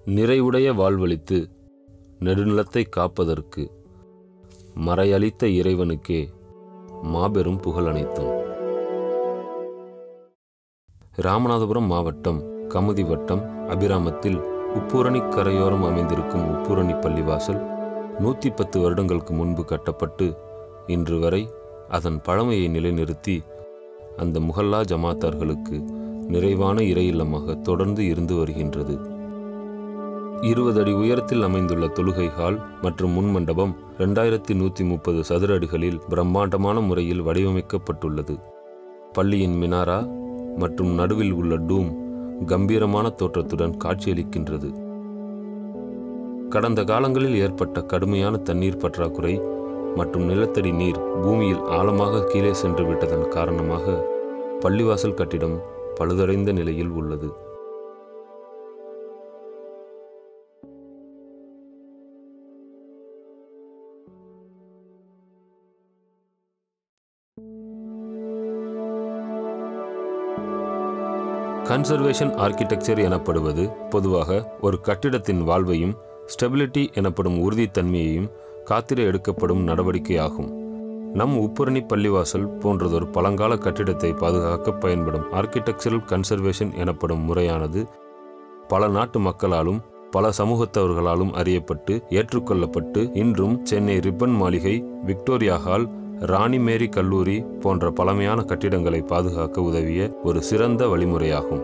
நிறைவுடைய வாழ்வளித்து நெடுநிலத்தை காப்பதற்கு மறையளித்த இறைவனுக்கே மாபெரும் புகழ் அனைத்தும். ராமநாதபுரம் மாவட்டம் கமுதி வட்டம் அபிராமத்தில் உப்பூரணி கரையோரம் அமைந்திருக்கும் உப்பூரணி பள்ளிவாசல் 110 வருடங்களுக்கு முன்பு கட்டப்பட்டு இன்று வரை அதன் பழமையை நிலைநிறுத்தி அந்த முஹல்லா ஜமாத்தார்களுக்கு நிறைவான இறை இல்லமாக தொடர்ந்து இருந்து வருகின்றது. 20 அடி உயரத்தில் அமைந்துள்ள தொழுகை ஹால் மற்றும் முன்மண்டபம் 2130 சதுர அடிகளில் பிரம்மாண்டமான முறையில் வடிவமைக்கப்பட்டுள்ளது. பள்ளியின் மினாரா மற்றும் நடுவில் உள்ள டூம் கம்பீரமான தோற்றத்துடன் காட்சியளிக்கின்றது. கடந்த காலங்களில் ஏற்பட்ட கடுமையான தண்ணீர் பற்றாக்குறை மற்றும் நிலத்தடி நீர் பூமியில் ஆழமாக கீழே சென்று விட்டதன் காரணமாக பள்ளிவாசல் கட்டிடம் பழுதடைந்த நிலையில் உள்ளது. கன்சர்வேஷன் ஆர்கிடெக்சர் எனப்படுவது பொதுவாக ஒரு கட்டிடத்தின் வாழ்வையும் ஸ்டெபிலிட்டி எனப்படும் உறுதித்தன்மையையும் காத்திர எடுக்கப்படும் நடவடிக்கையாகும். நம் உப்பூரணி பள்ளிவாசல் போன்றதொரு பழங்கால கட்டிடத்தை பாதுகாக்க பயன்படும் ஆர்கிடெக்சரல் கன்சர்வேஷன் எனப்படும் முறையானது பல நாட்டு மக்களாலும் பல சமூகத்தவர்களாலும் அறியப்பட்டு ஏற்றுக்கொள்ளப்பட்டு இன்றும் சென்னை ரிப்பன் மாளிகை, விக்டோரியா ஹால், ராணி மேரி கல்லூரி போன்ற பழமையான கட்டிடங்களை பாதுகாக்க உதவிய ஒரு சிறந்த வழிமுறையாகும்.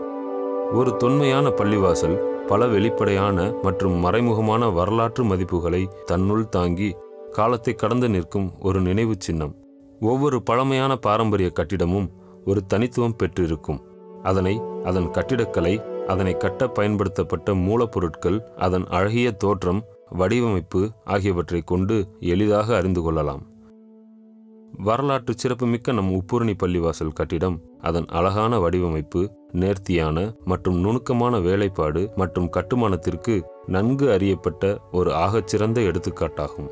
ஒரு தொன்மையான பள்ளிவாசல் பல வெளிப்படையான மற்றும் மறைமுகமான வரலாற்று மதிப்புகளை தன்னுள் தாங்கி காலத்தை கடந்து நிற்கும் ஒரு நினைவு சின்னம். ஒவ்வொரு பழமையான பாரம்பரிய கட்டிடமும் ஒரு தனித்துவம் பெற்றிருக்கும். அதன் கட்டிடக்கலை, அதனை கட்ட பயன்படுத்தப்பட்ட மூலப்பொருட்கள், அதன் அழகிய தோற்றம், வடிவமைப்பு ஆகியவற்றை கொண்டு எளிதாக அறிந்து கொள்ளலாம். வரலாற்று சிறப்புமிக்க நம் உப்பூரணி பள்ளிவாசல் கட்டிடம் அதன் அழகான வடிவமைப்பு, நேர்த்தியான மற்றும் நுணுக்கமான வேலைப்பாடு மற்றும் கட்டுமானத்திற்கு நன்கு அறியப்பட்ட ஒரு ஆகச்சிறந்த எடுத்துக்காட்டாகும்.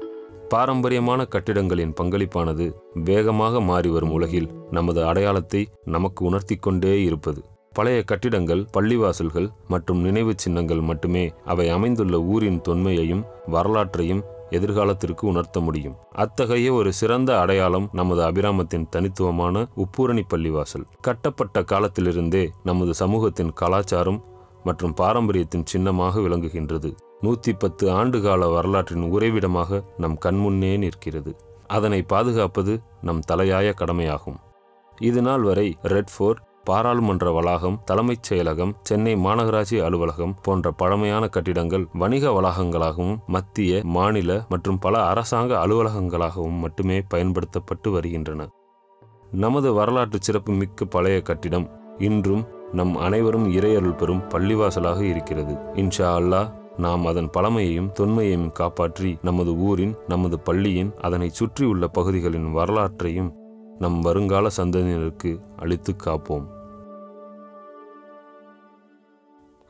பாரம்பரியமான கட்டிடங்களின் பங்களிப்பானது வேகமாக மாறி வரும் உலகில் நமது அடையாளத்தை நமக்கு உணர்த்தி கொண்டே இருப்பது. பழைய கட்டிடங்கள், பள்ளிவாசல்கள் மற்றும் நினைவு சின்னங்கள் மட்டுமே அவை அமைந்துள்ள ஊரின் தொன்மையையும் வரலாற்றையும் எதிர்காலத்திற்கு உணர்த்த முடியும். அத்தகைய ஒரு சிறந்த அடையாளம் நமது அபிராமத்தின் தனித்துவமான உப்பூரணி பள்ளிவாசல். கட்டப்பட்ட காலத்திலிருந்தே நமது சமூகத்தின் கலாச்சாரம் மற்றும் பாரம்பரியத்தின் சின்னமாக விளங்குகின்றது. 110 ஆண்டுகால வரலாற்றின் உறைவிடமாக நம் கண்முன்னே நிற்கிறது. அதனை பாதுகாப்பது நம் தலையாய கடமையாகும். இது நாள் வரை ரெட் ஃபோர்ட், பாராளுமன்ற வளாகம், தலைமைச் செயலகம், சென்னை மாநகராட்சி அலுவலகம் போன்ற பழமையான கட்டிடங்கள் வணிக வளாகங்களாகவும் மத்திய, மாநில மற்றும் பல அரசாங்க அலுவலகங்களாகவும் மட்டுமே பயன்படுத்தப்பட்டு வருகின்றன. நமது வரலாற்று சிறப்பு மிக்க பழைய கட்டிடம் இன்றும் நம் அனைவரும் இறையருள் பெறும் பள்ளிவாசலாக இருக்கிறது. இன்ஷா அல்லாஹ் நாம் அதன் பழமையையும் தொன்மையையும் காப்பாற்றி நமது ஊரின், நமது பள்ளியின், அதனை சுற்றியுள்ள பகுதிகளின் வரலாற்றையும் நம் வருங்கால சந்ததியினருக்கு அளித்து காப்போம்.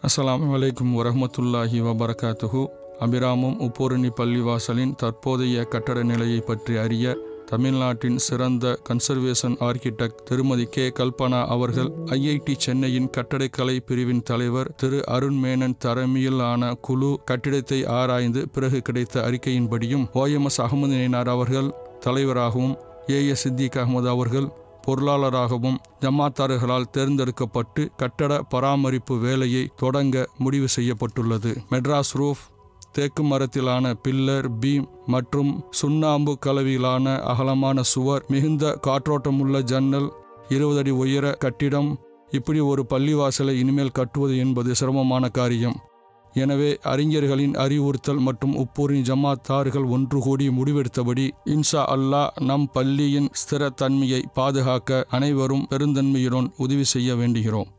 அஸ்ஸலாமு அலைக்கும் வரஹ்மத்துல்லாஹி வபரகாத்துஹு. அபிராமம் உப்பூரணி பள்ளிவாசலின் தற்போதைய கட்டட நிலையை பற்றி அறிய தமிழ்நாட்டின் சிறந்த கன்சர்வேஷன் ஆர்கிடெக்ட் திருமதி கே. கல்பனா அவர்கள் IIT சென்னையின் கட்டடக்கலை பிரிவின் தலைவர் திரு அருண் மேனன் தலைமையிலான குழு கட்டிடத்தை ஆராய்ந்து பிறகு கிடைத்த அறிக்கையின்படியும் OMS அகமது நயினார் அவர்கள் தலைவராகவும் AS சித்திக் அகமது அவர்கள் பொருளாளராகவும் ஜமாத்தார்களால் தேர்ந்தெடுக்கப்பட்டு கட்டட பராமரிப்பு வேலையை தொடங்க முடிவு செய்யப்பட்டுள்ளது. மெட்ராஸ் ரூஃப், தேக்கு மரத்திலான பில்லர், பீம் மற்றும் சுண்ணாம்பு கலவையிலான அகலமான சுவர், மிகுந்த காற்றோட்டமுள்ள ஜன்னல், 20 அடி உயர கட்டிடம், இப்படி ஒரு பள்ளிவாசலை இனிமேல் கட்டுவது என்பது சிரமமான காரியம். எனவே அறிஞர்களின் அறிவுறுத்தல் மற்றும் உப்பூரணி ஜமாத்தார்கள் ஒன்று கூடி முடிவெடுத்தபடி இன்ஷா அல்லாஹ் நம் பள்ளியின் ஸ்திரத்தன்மையை பாதுகாக்க அனைவரும் பெருந்தன்மையுடன் உதவி செய்ய வேண்டுகிறோம்.